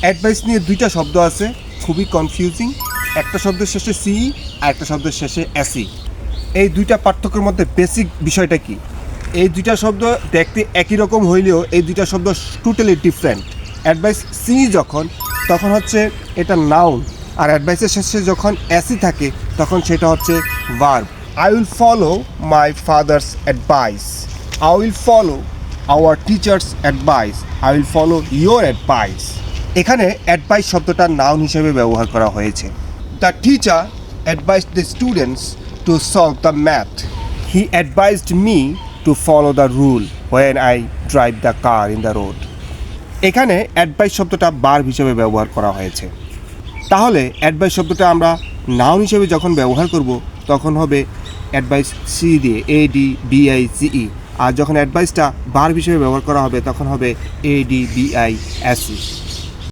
Advice নিয়ে দুইটা শব্দ আছে, খুবই কনফিউজিং। একটা শব্দের শেষে সি আর একটা শব্দের শেষে এসি। এই দুইটা পার্থক্যের মধ্যে বেসিক বিষয়টা কি? এই দুইটা শব্দ দেখতে একই রকম হইলেও এই দুইটা শব্দ টোটালি ডিফারেন্ট। অ্যাডভাইস সি যখন, তখন হচ্ছে এটা নাউন, আর অ্যাডভাইসের শেষে যখন এসি থাকে তখন সেটা হচ্ছে verb. I will follow my father's advice, I will follow our teachers advice, I will follow your advice. এখানে অ্যাডভাইস শব্দটা নাউন হিসেবে ব্যবহার করা হয়েছে। The teacher advised the students to solve the math, he advised me to follow the rule when I drive the car in the road. এখানে advice শব্দটা verb হিসেবে ব্যবহার করা হয়েছে। তাহলে অ্যাডভাইস শব্দটা আমরা নাউন হিসেবে যখন ব্যবহার করব তখন হবে অ্যাডভাইস সি দিয়ে, ADVICE। আর যখন অ্যাডভাইসটা ভার্ব হিসেবে ব্যবহার করা হবে তখন হবে ADVISE।